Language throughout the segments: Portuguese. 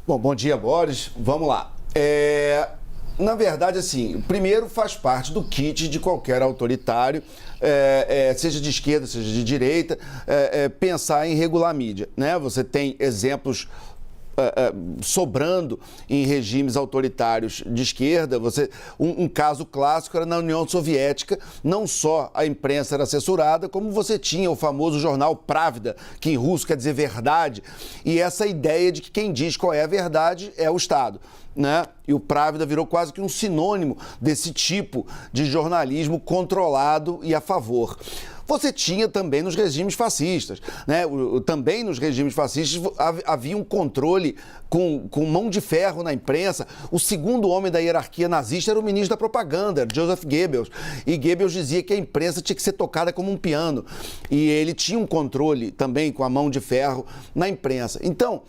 Bom dia, Boris. Vamos lá. Na verdade, assim, primeiro faz parte do kit de qualquer autoritário, seja de esquerda, seja de direita, pensar em regular a mídia, né? Você tem exemplos sobrando em regimes autoritários de esquerda. Um caso clássico era na União Soviética, não só a imprensa era censurada, como você tinha o famoso jornal Pravda, que em russo quer dizer verdade, e essa ideia de que quem diz qual é a verdade é o Estado, né? E o Pravda virou quase que um sinônimo desse tipo de jornalismo controlado e a favor. Você tinha também nos regimes fascistas, né? Também nos regimes fascistas havia um controle com mão de ferro na imprensa. O segundo homem da hierarquia nazista era o ministro da propaganda, Joseph Goebbels. E Goebbels dizia que a imprensa tinha que ser tocada como um piano. E ele tinha um controle também com a mão de ferro na imprensa. Então,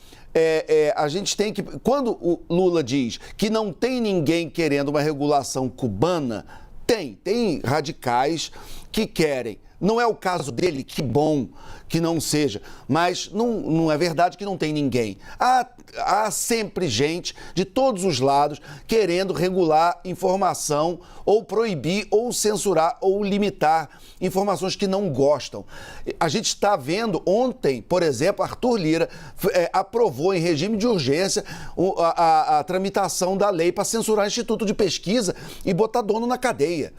a gente tem que... Quando o Lula diz que não tem ninguém querendo uma regulação cubana, tem radicais que querem. Não é o caso dele, que bom que não seja, mas não é verdade que não tem ninguém. Há sempre gente de todos os lados querendo regular informação ou proibir ou censurar ou limitar informações que não gostam. A gente está vendo ontem, por exemplo, Arthur Lira aprovou em regime de urgência a tramitação da lei para censurar Instituto de Pesquisa e botar dono na cadeia.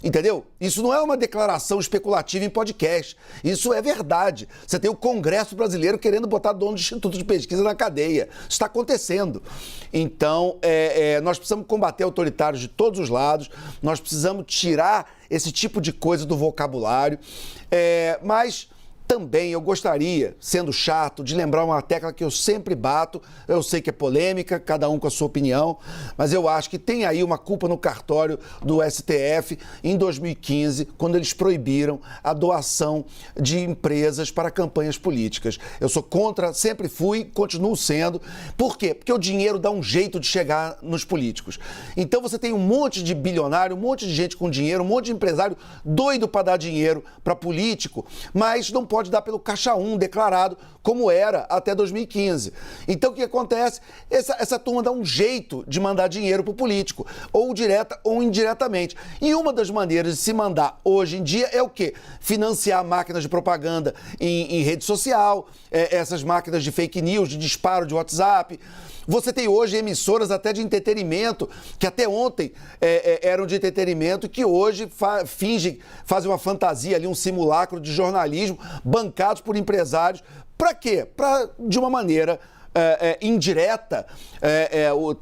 Entendeu? Isso não é uma declaração especulativa em podcast. Isso é verdade. Você tem o Congresso brasileiro querendo botar dono de instituto de pesquisa na cadeia. Isso está acontecendo. Então, nós precisamos combater autoritários de todos os lados. Nós precisamos tirar esse tipo de coisa do vocabulário. Mas também eu gostaria, sendo chato, de lembrar uma tecla que eu sempre bato. Eu sei que é polêmica, cada um com a sua opinião, mas eu acho que tem aí uma culpa no cartório do STF em 2015, quando eles proibiram a doação de empresas para campanhas políticas. Eu sou contra, sempre fui, continuo sendo. Por quê? Porque o dinheiro dá um jeito de chegar nos políticos. Então você tem um monte de bilionário, um monte de gente com dinheiro, um monte de empresário doido para dar dinheiro para político, mas não pode dar pelo Caixa 1 declarado, como era até 2015. Então, o que acontece? Essa turma dá um jeito de mandar dinheiro para o político, ou direta ou indiretamente. E uma das maneiras de se mandar hoje em dia é o quê? Financiar máquinas de propaganda em rede social, essas máquinas de fake news, de disparo de WhatsApp. Você tem hoje emissoras até de entretenimento, que até ontem eram de entretenimento, que hoje fazem uma fantasia ali, um simulacro de jornalismo, bancados por empresários. Para quê? Para, de uma maneira indireta,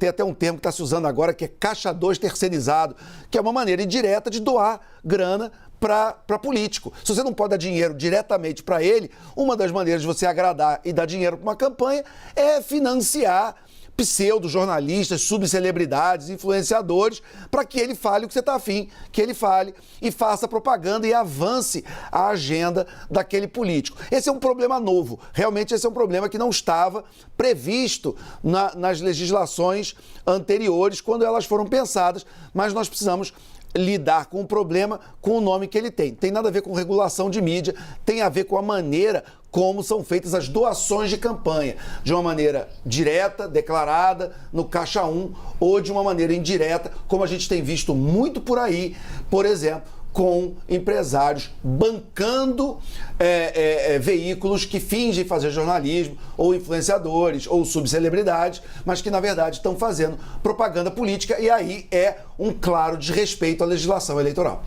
tem até um termo que está se usando agora, que é caixa 2 terceirizado, que é uma maneira indireta de doar grana para político. Se você não pode dar dinheiro diretamente para ele, uma das maneiras de você agradar e dar dinheiro para uma campanha é financiar pseudo-jornalistas, subcelebridades, influenciadores, para que ele fale o que você está afim, que ele fale e faça propaganda e avance a agenda daquele político. Esse é um problema novo. Realmente esse é um problema que não estava previsto nas legislações anteriores, quando elas foram pensadas, mas nós precisamos lidar com o problema com o nome que ele tem. Tem nada a ver com regulação de mídia, tem a ver com a maneira como são feitas as doações de campanha, de uma maneira direta, declarada, no Caixa 1, ou de uma maneira indireta, como a gente tem visto muito por aí, por exemplo, com empresários bancando veículos que fingem fazer jornalismo, ou influenciadores, ou subcelebridades, mas que, na verdade, estão fazendo propaganda política, e aí é um claro desrespeito à legislação eleitoral.